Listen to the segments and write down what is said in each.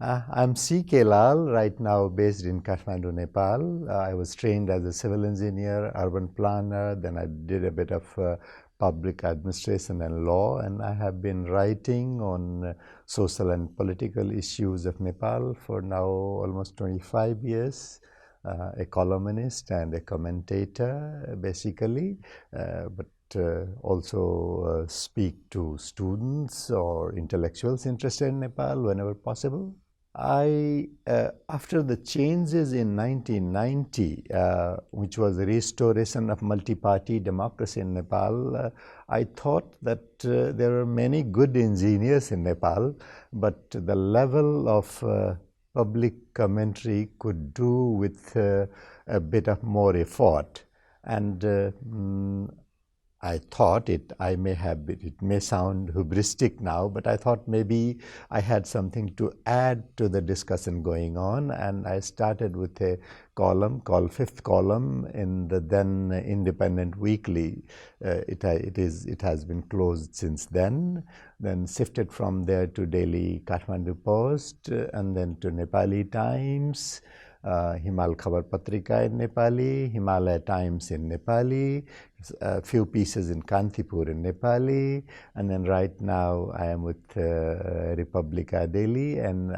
I'm CK Lal, right now based in Kathmandu, Nepal. I was trained as a civil engineer, urban planner, then I did a bit of public administration and law, and I have been writing on social and political issues of Nepal for now almost 25 years. A columnist and a commentator, basically, but also speak to students or intellectuals interested in Nepal whenever possible. After the changes in 1990, which was the restoration of multi-party democracy in Nepal, I thought that there were many good engineers in Nepal, but the level of public commentary could do with a bit of more effort. And I thought it may sound hubristic now, but I thought maybe I had something to add to the discussion going on, and I started with a column called Fifth Column in the then Independent Weekly. It has been closed since then shifted from there to Daily Kathmandu Post, and then to Nepali Times, Himal Khabar Patrika in Nepali, Himalaya Times in Nepali, a few pieces in Kantipur in Nepali, and then right now I am with Republica Daily, and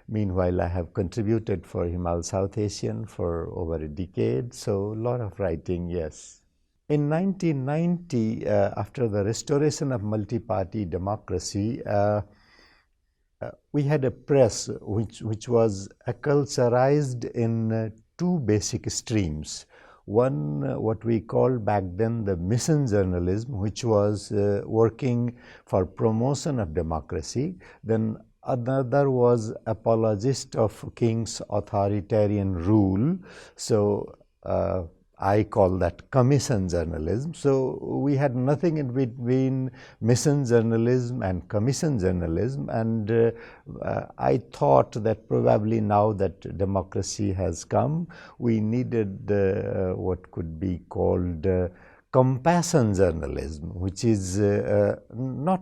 meanwhile I have contributed for Himal South Asian for over a decade, so a lot of writing, yes. In 1990, after the restoration of multi-party democracy, we had a press which was acculturated in two basic streams. One, what we called back then the mission journalism, which was working for promotion of democracy. Then another was apologist of king's authoritarian rule. So I call that commission journalism. So we had nothing in between mission journalism and commission journalism, and I thought that probably now that democracy has come, we needed what could be called compassion journalism, which is not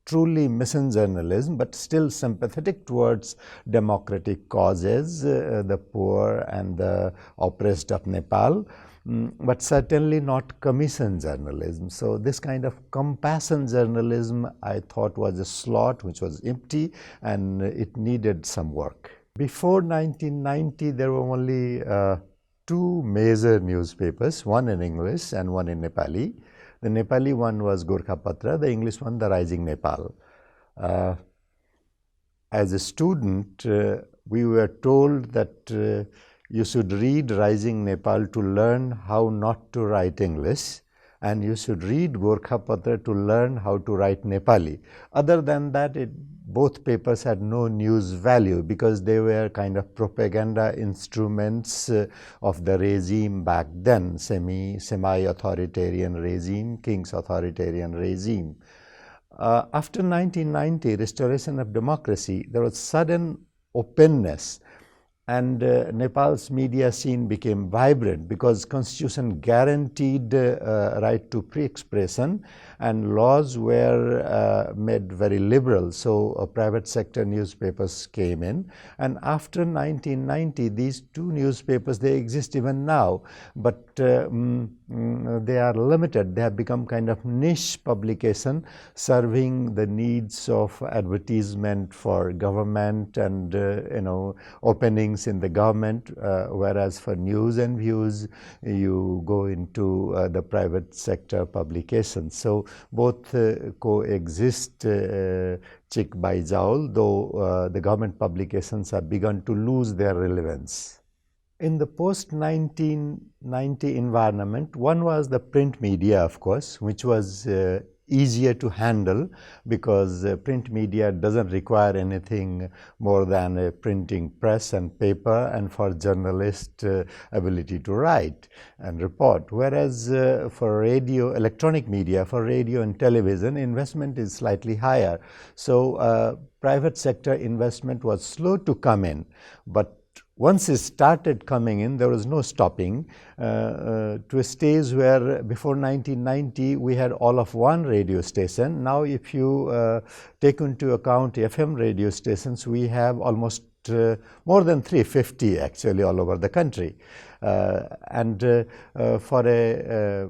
truly mission journalism, but still sympathetic towards democratic causes, the poor and the oppressed of Nepal, but certainly not commission journalism. So this kind of compassion journalism I thought was a slot which was empty and it needed some work. Before 1990, there were only two major newspapers, one in English and one in Nepali. The Nepali one was Gorkhapatra, the English one, The Rising Nepal. As a student, we were told that you should read Rising Nepal to learn how not to write English, and you should read Gorkhapatra to learn how to write Nepali. Other than that, both papers had no news value because they were kind of propaganda instruments of the regime back then, semi-authoritarian regime, king's authoritarian regime. After 1990, restoration of democracy, there was sudden openness, and Nepal's media scene became vibrant because constitution guaranteed right to free expression and laws were made very liberal. So private sector newspapers came in, and after 1990 these two newspapers, they exist even now, but they are limited. They have become kind of niche publication serving the needs of advertisement for government and openings in the government, whereas for news and views you go into the private sector publications. So both coexist chick by jowl, though the government publications have begun to lose their relevance. In the post-1990 environment, one was the print media, of course, which was easier to handle because print media doesn't require anything more than a printing press and paper, and for journalists ability to write and report. Whereas for electronic media, for radio and television, investment is slightly higher. So private sector investment was slow to come in, but once it started coming in, there was no stopping to a stage where before 1990 we had all of one radio station. Now if you take into account FM radio stations, we have almost more than 350 actually all over the country. For a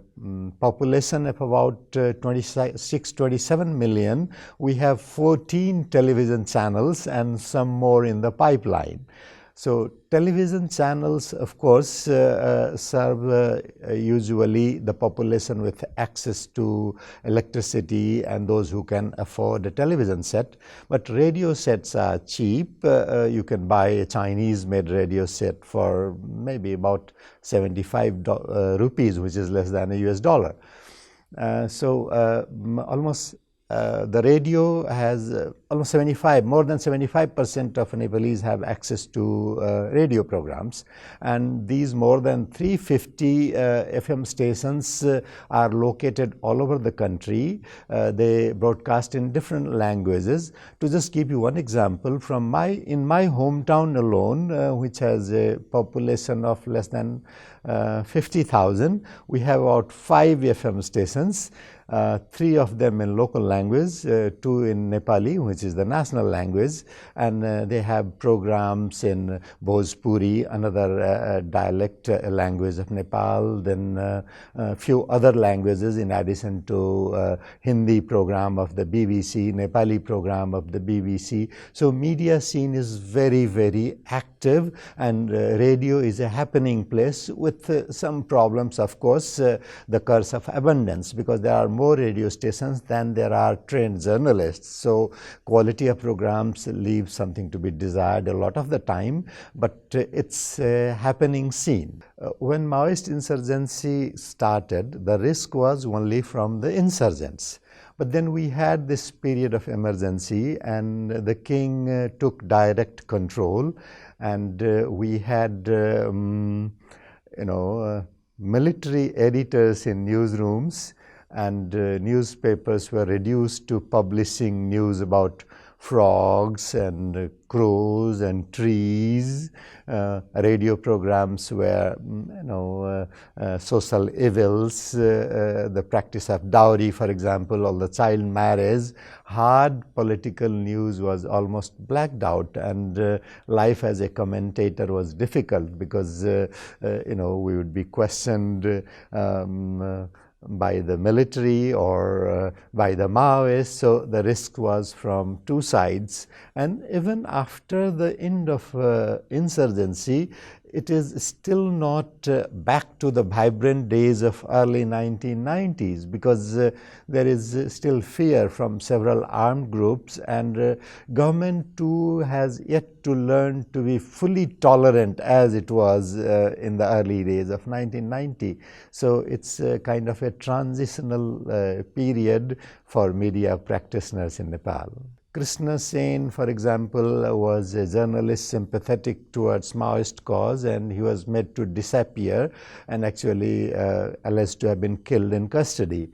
population of about 27 million, we have 14 television channels and some more in the pipeline. So television channels, of course, serve usually the population with access to electricity and those who can afford a television set. But radio sets are cheap. You can buy a Chinese-made radio set for maybe about 75 rupees, which is less than a US dollar. The radio has almost more than 75% of Nepalese have access to radio programs, and these more than 350 FM stations are located all over the country. They broadcast in different languages. To just give you one example, in my hometown alone, which has a population of less than 50,000, we have about 5 FM stations. 3 of them in local language, 2 in Nepali, which is the national language, and they have programs in Bhojpuri, another dialect language of Nepal, then a few other languages in addition to Hindi program of the BBC, Nepali program of the BBC. So media scene is very, very active, and radio is a happening place with some problems, of course, the curse of abundance, because there are more radio stations than there are trained journalists. So quality of programs leaves something to be desired a lot of the time, but it's a happening scene. When Maoist insurgency started, the risk was only from the insurgents. But then we had this period of emergency, and the king took direct control, and we had military editors in newsrooms, and newspapers were reduced to publishing news about frogs and crows and trees. Radio programs were, social evils, the practice of dowry, for example, or the child marriage. Hard political news was almost blacked out, and life as a commentator was difficult because, we would be questioned by the military or by the Maoists. So the risk was from 2 sides. And even after the end of insurgency, it is still not back to the vibrant days of early 1990s, because there is still fear from several armed groups, and government too has yet to learn to be fully tolerant as it was in the early days of 1990. So it's kind of a transitional period for media practitioners in Nepal. Krishna Sen, for example, was a journalist sympathetic towards Maoist cause, and he was made to disappear and actually alleged to have been killed in custody.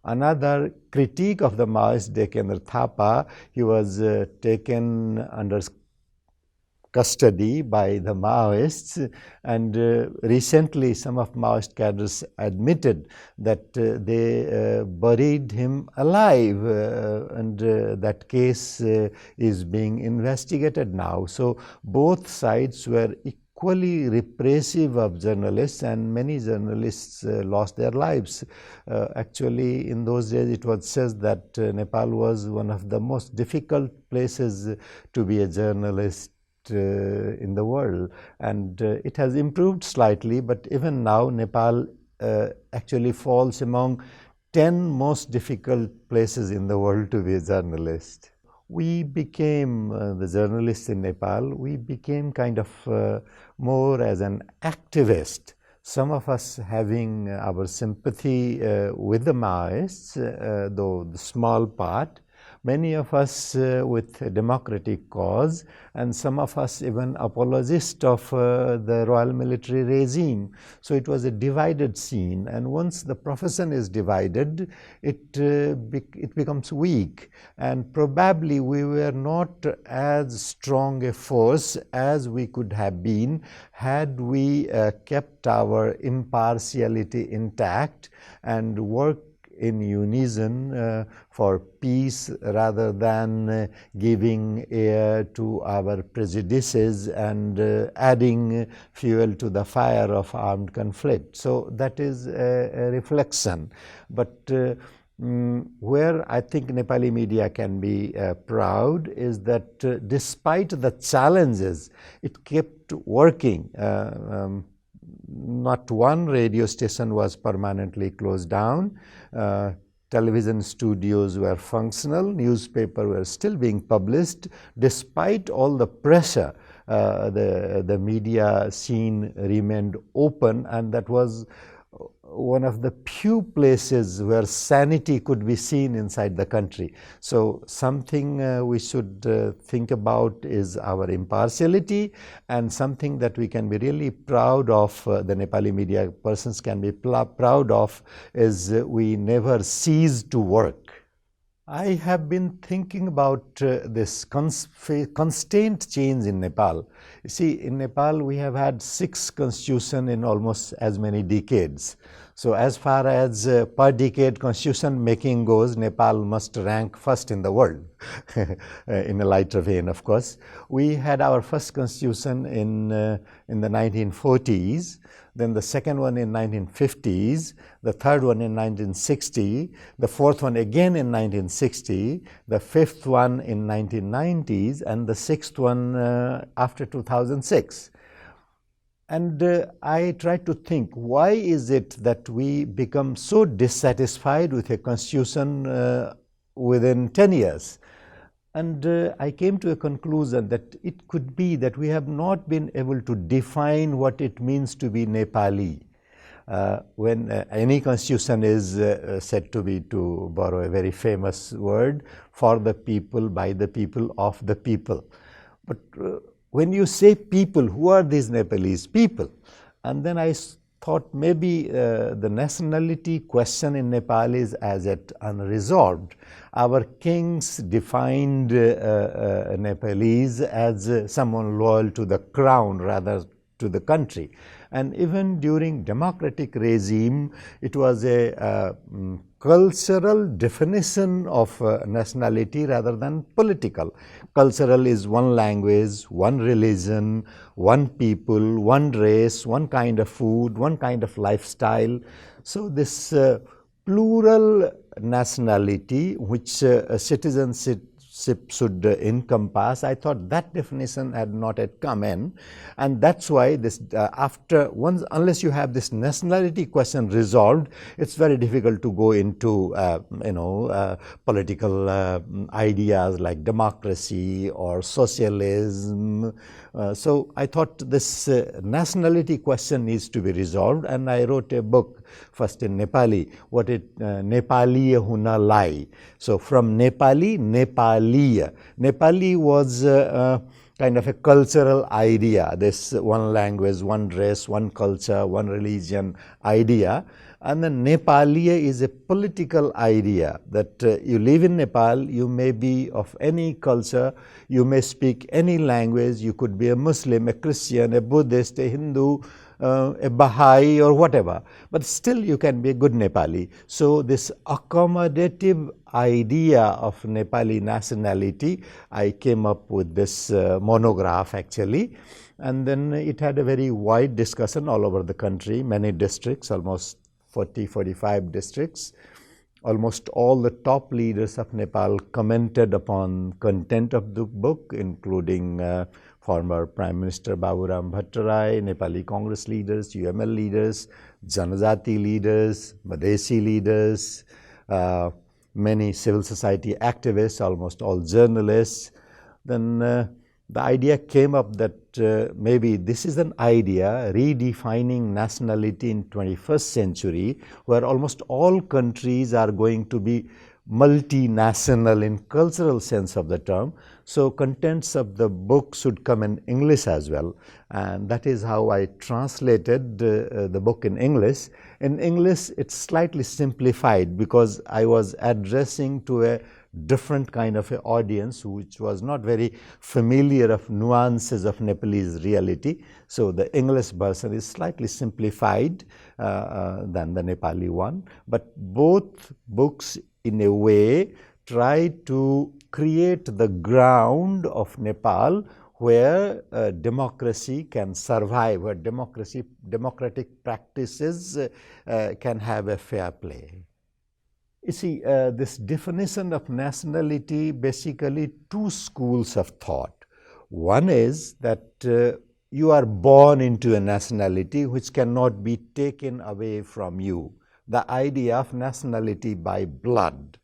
Another critique of the Maoist, Dekendra Thapa, he was taken under custody by the Maoists, and recently some of Maoist cadres admitted that they buried him alive, and that case is being investigated now. So both sides were equally repressive of journalists, and many journalists lost their lives. Actually, in those days it was said that Nepal was one of the most difficult places to be a journalist in the world, and it has improved slightly, but even now Nepal actually falls among 10 most difficult places in the world to be a journalist. We became, the journalists in Nepal, we became kind of more as an activist. Some of us having our sympathy with the Maoists, though the small part, many of us with a democratic cause, and some of us even apologists of the royal military regime. So it was a divided scene, and once the profession is divided, it becomes weak, and probably we were not as strong a force as we could have been had we kept our impartiality intact and worked in unison for peace rather than giving ear to our prejudices and adding fuel to the fire of armed conflict. So that is a reflection. But where I think Nepali media can be proud is that despite the challenges, it kept working. Not one radio station was permanently closed down. Television studios were functional. Newspapers were still being published. Despite all the pressure, the media scene remained open, and that was one of the few places where sanity could be seen inside the country. So something we should think about is our impartiality, and something that we can be really proud of, the Nepali media persons can be proud of, is we never cease to work. I have been thinking about this constant change in Nepal. You see, in Nepal we have had 6 constitutions in almost as many decades. So as far as per decade constitution making goes, Nepal must rank first in the world, in a lighter vein, of course. We had our first constitution in the 1940s, then the second one in 1950s, the third one in 1960, the fourth one again in 1960, the fifth one in 1990s, and the sixth one after 2006. And I try to think, why is it that we become so dissatisfied with a constitution within 10 years? And I came to a conclusion that it could be that we have not been able to define what it means to be Nepali. When any constitution is said to be, to borrow a very famous word, for the people, by the people, of the people. But when you say people, who are these Nepalese people? And then I thought maybe the nationality question in Nepal is as yet unresolved. Our kings defined Nepalese as someone loyal to the crown rather to the country. And even during democratic regime, it was a cultural definition of nationality rather than political. Cultural is one language, one religion, one people, one race, one kind of food, one kind of lifestyle. So this plural nationality which citizenship should encompass, I thought that definition had not yet come in, and that's why this unless you have this nationality question resolved, it's very difficult to go into political ideas like democracy or socialism. So I thought this nationality question needs to be resolved, and I wrote a book first in Nepali, Nepali Huna Lai. So from Nepali, Nepaliya. Nepali was kind of a cultural idea, this one language, one race, one culture, one religion idea. And the Nepaliya is a political idea that you live in Nepal, you may be of any culture, you may speak any language, you could be a Muslim, a Christian, a Buddhist, a Hindu, a Baha'i or whatever, but still you can be a good Nepali. So this accommodative idea of Nepali nationality, I came up with this monograph actually, and then it had a very wide discussion all over the country, many districts, almost 45 districts. Almost all the top leaders of Nepal commented upon content of the book, including former Prime Minister Baburam Bhattarai, Nepali Congress leaders, UML leaders, Janajati leaders, Madhesi leaders, many civil society activists, almost all journalists. Then the idea came up that maybe this is an idea redefining nationality in 21st century, where almost all countries are going to be multinational in cultural sense of the term. So contents of the book should come in English as well, and that is how I translated the book in English. In English, it's slightly simplified because I was addressing to a different kind of an audience which was not very familiar of nuances of Nepalese reality. So the English version is slightly simplified than the Nepali one, but both books in a way try to create the ground of Nepal where democracy can survive, where democratic practices can have a fair play. You see, this definition of nationality, basically two schools of thought. One is that you are born into a nationality which cannot be taken away from you, the idea of nationality by blood.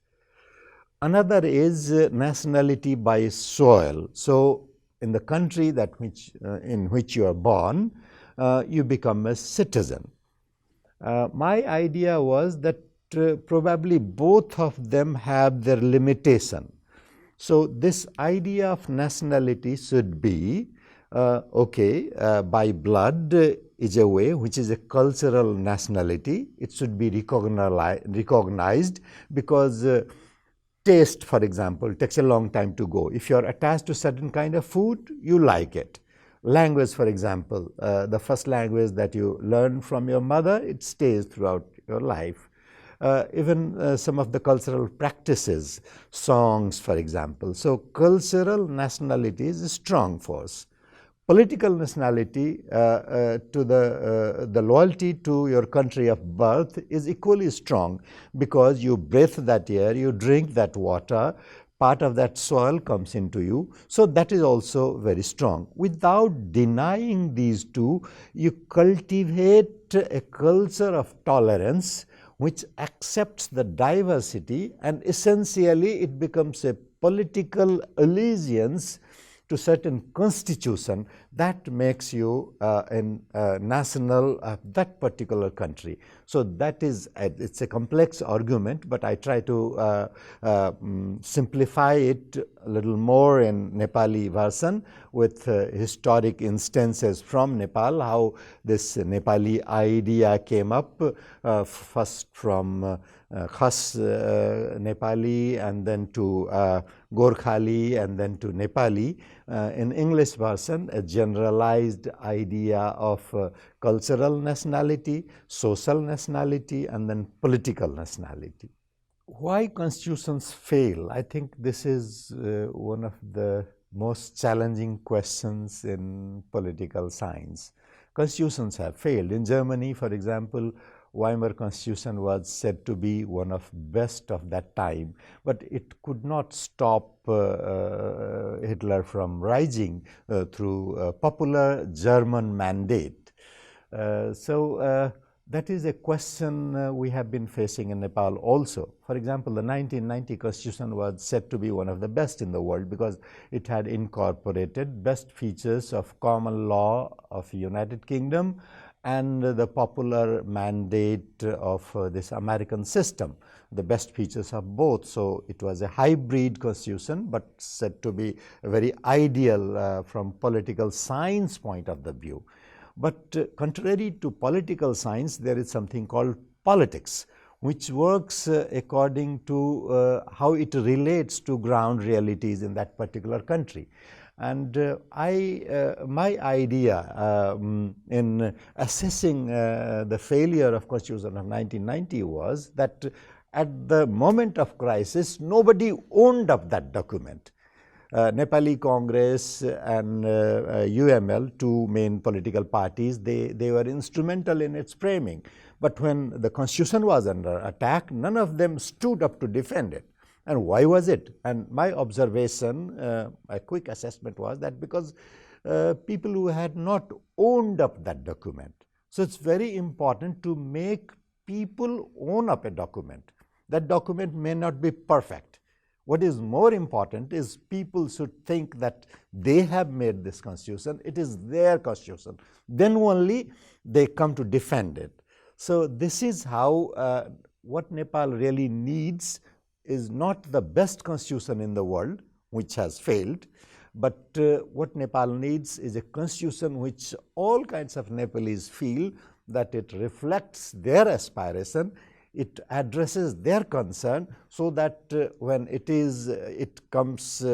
Another is nationality by soil. So in the country in which you are born, you become a citizen. My idea was that probably both of them have their limitation. So this idea of nationality should be by blood is a way which is a cultural nationality. It should be recognized because taste, for example, takes a long time to go. If you're attached to certain kind of food, you like it. Language, for example, the first language that you learn from your mother, it stays throughout your life. Even some of the cultural practices, songs, for example. So cultural nationality is a strong force. Political nationality, to the loyalty to your country of birth is equally strong because you breathe that air, you drink that water, part of that soil comes into you. So that is also very strong. Without denying these two, you cultivate a culture of tolerance which accepts the diversity, and essentially it becomes a political allegiance to certain constitution that makes you a national of that particular country. So that is, it's a complex argument, but I try to simplify it a little more in Nepali version with historic instances from Nepal, how this Nepali idea came up, first from Khas Nepali and then to Gorkhali and then to Nepali. In English version, a generalized idea of cultural nationality, social nationality, and then political nationality. Why constitutions fail? I think this is one of the most challenging questions in political science. Constitutions have failed. In Germany, for example, Weimar Constitution was said to be one of best of that time, but it could not stop Hitler from rising through popular German mandate. That is a question we have been facing in Nepal also. For example, the 1990 Constitution was said to be one of the best in the world because it had incorporated best features of common law of United Kingdom and the popular mandate of this American system, the best features of both. So it was a hybrid constitution, but said to be very ideal from political science point of the view. But contrary to political science, there is something called politics, which works according to how it relates to ground realities in that particular country. And my idea in assessing the failure of Constitution of 1990 was that at the moment of crisis, nobody owned up that document. Nepali Congress and UML, two main political parties, they were instrumental in its framing. But when the Constitution was under attack, none of them stood up to defend it. And why was it? And my observation, a quick assessment was that because people who had not owned up that document. So it's very important to make people own up a document. That document may not be perfect. What is more important is people should think that they have made this constitution, it is their constitution. Then only they come to defend it. So this is how what Nepal really needs is not the best constitution in the world, which has failed, but what Nepal needs is a constitution which all kinds of Nepalese feel that it reflects their aspiration, it addresses their concern, so that when it comes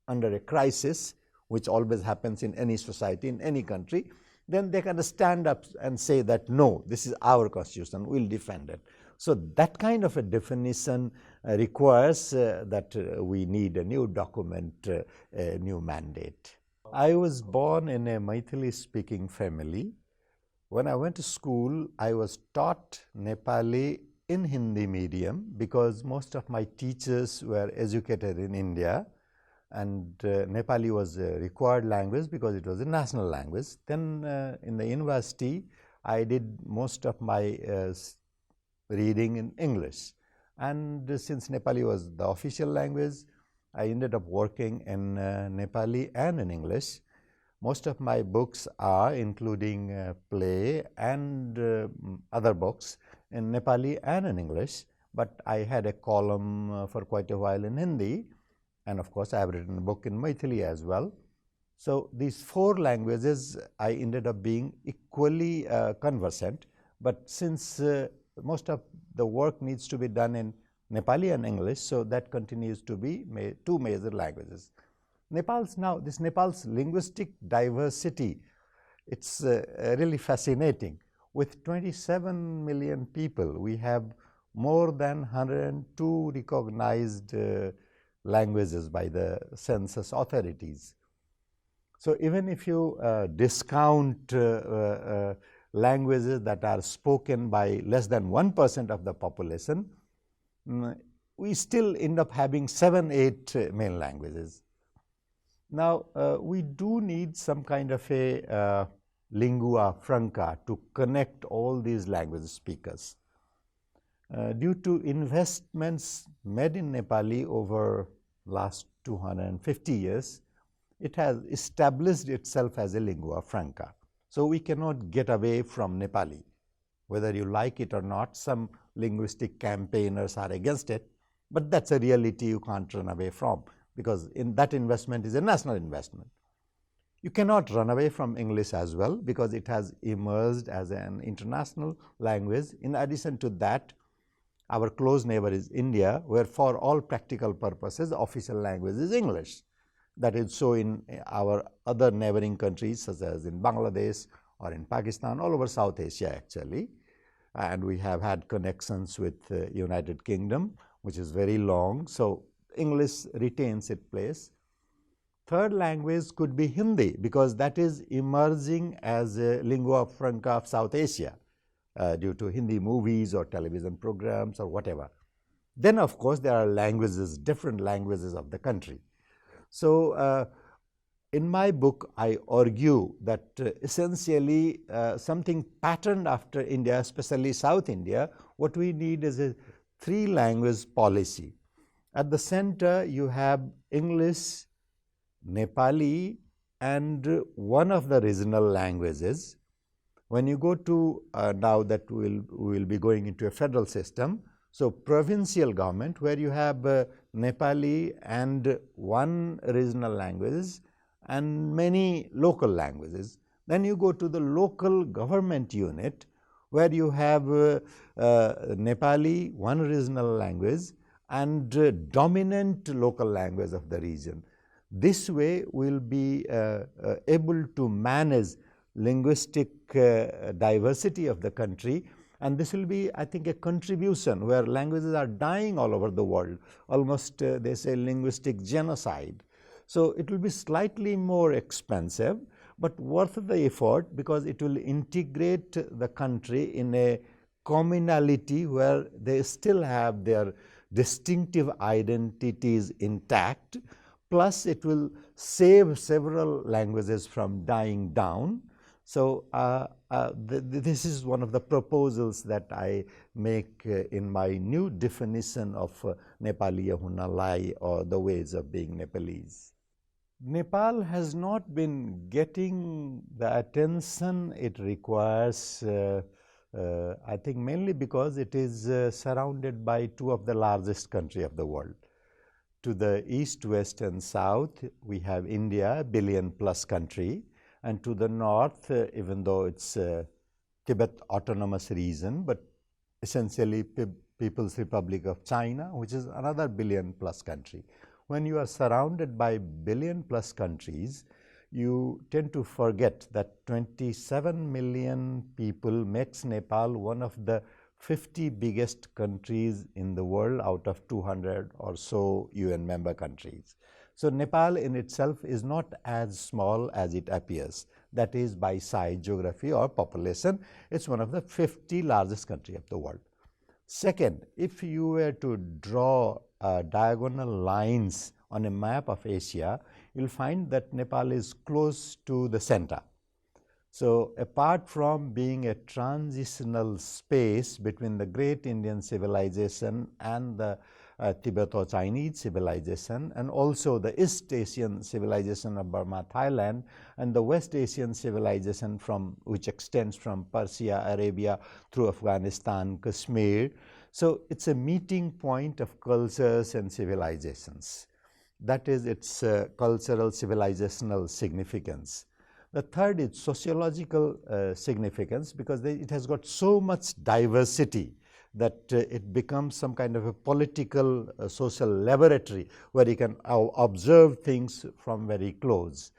under a crisis, which always happens in any society, in any country, then they can stand up and say that, no, this is our constitution, we'll defend it. So that kind of a definition requires that we need a new document, a new mandate. I was born in a Maithili-speaking family. When I went to school, I was taught Nepali in Hindi medium because most of my teachers were educated in India, and Nepali was a required language because it was a national language. Then in the university, I did most of my reading in English. And since Nepali was the official language, I ended up working in Nepali and in English. Most of my books are, including play and other books, in Nepali and in English. But I had a column for quite a while in Hindi. And of course, I have written a book in Maithili as well. So these 4 languages, I ended up being equally conversant. But since most of the work needs to be done in Nepali and English, so that continues to be 2 major languages. Nepal's linguistic diversity, it's really fascinating. With 27 million people, we have more than 102 recognized languages by the census authorities. So even if you discount languages that are spoken by less than 1% of the population, we still end up having 7-8 main languages. Now, we do need some kind of a lingua franca to connect all these language speakers. Due to investments made in Nepali over last 250 years, it has established itself as a lingua franca. So we cannot get away from Nepali. Whether you like it or not, some linguistic campaigners are against it, but that's a reality you can't run away from, because in that investment is a national investment. You cannot run away from English as well, because it has emerged as an international language. In addition to that, our close neighbor is India, where for all practical purposes, the official language is English. That is so in our other neighboring countries, such as in Bangladesh or in Pakistan, all over South Asia actually. And we have had connections with United Kingdom, which is very long. So English retains its place. Third language could be Hindi, because that is emerging as a lingua franca of South Asia due to Hindi movies or television programs or whatever. Then, of course, there are languages, different languages of the country. So in my book, I argue that essentially something patterned after India, especially South India, what we need is a 3-language policy. At the center, you have English, Nepali, and one of the regional languages. When you go to now that we will be going into a federal system, so provincial government, where you have Nepali and one regional language and many local languages. Then you go to the local government unit, where you have Nepali, one regional language, and dominant local language of the region. This way, we will be able to manage linguistic diversity of the country, and this will be, I think, a contribution where languages are dying all over the world, almost they say linguistic genocide. So it will be slightly more expensive, but worth the effort, because it will integrate the country in a communality where they still have their distinctive identities intact, plus it will save several languages from dying down. So this is one of the proposals that I make in my new definition of Nepali Hunalai, or the ways of being Nepalese. Nepal has not been getting the attention it requires I think mainly because it is surrounded by two of the largest countries of the world. To the east, west, and south, we have India, a billion-plus country, and to the north, even though it's Tibet Autonomous Region, but essentially People's Republic of China, which is another billion-plus country. When you are surrounded by billion-plus countries, you tend to forget that 27 million people makes Nepal one of the 50 biggest countries in the world out of 200 or so UN member countries. So Nepal in itself is not as small as it appears. That is by size, geography, or population. It's one of the 50 largest countries of the world. Second, if you were to draw diagonal lines on a map of Asia, you'll find that Nepal is close to the center. So apart from being a transitional space between the great Indian civilization and the Tibeto-Chinese civilization, and also the East Asian civilization of Burma, Thailand, and the West Asian civilization which extends from Persia, Arabia, through Afghanistan, Kashmir. So it's a meeting point of cultures and civilizations. That is its cultural civilizational significance. The third is sociological significance, because it has got so much diversity that it becomes some kind of a political social laboratory where you can observe things from very close.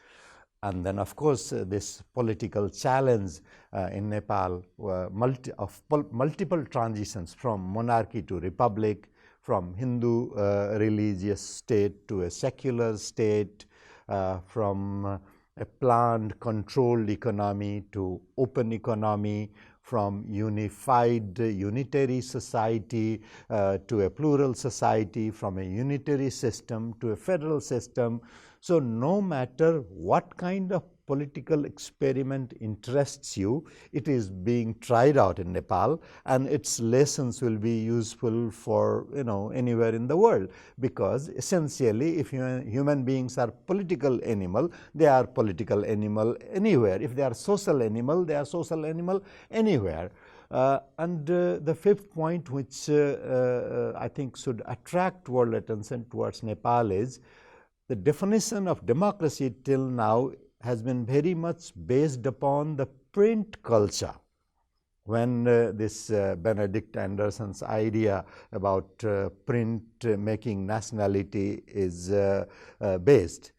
And then, of course, this political challenge in Nepal multiple transitions from monarchy to republic, from Hindu religious state to a secular state, from a planned, controlled economy to open economy, from unified unitary society to a plural society, from a unitary system to a federal system. So no matter what kind of political experiment interests you, it is being tried out in Nepal, and its lessons will be useful for anywhere in the world, because essentially if human beings are political animal, they are political animal anywhere. If they are social animal, they are social animal anywhere. And the fifth point, which I think should attract world attention towards Nepal, is the definition of democracy till now has been very much based upon the print culture. When this Benedict Anderson's idea about print making nationality is based,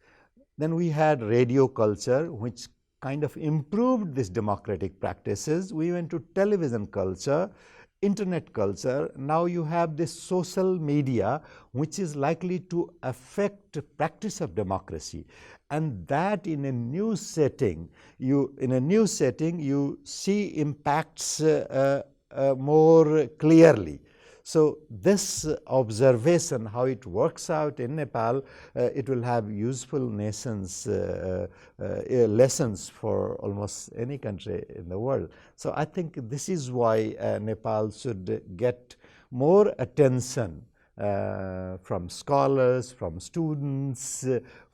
then we had radio culture, which kind of improved these democratic practices. We went to television culture, internet culture. Now you have this social media, which is likely to affect practice of democracy, and that in a new setting, you see impacts more clearly. So this observation, how it works out in Nepal, it will have useful lessons for almost any country in the world. So I think this is why Nepal should get more attention from scholars, from students,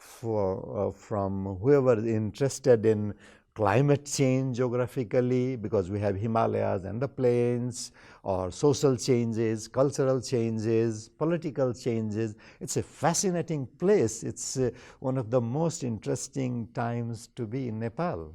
from whoever is interested in climate change geographically, because we have Himalayas and the plains, or social changes, cultural changes, political changes. It's a fascinating place. It's one of the most interesting times to be in Nepal.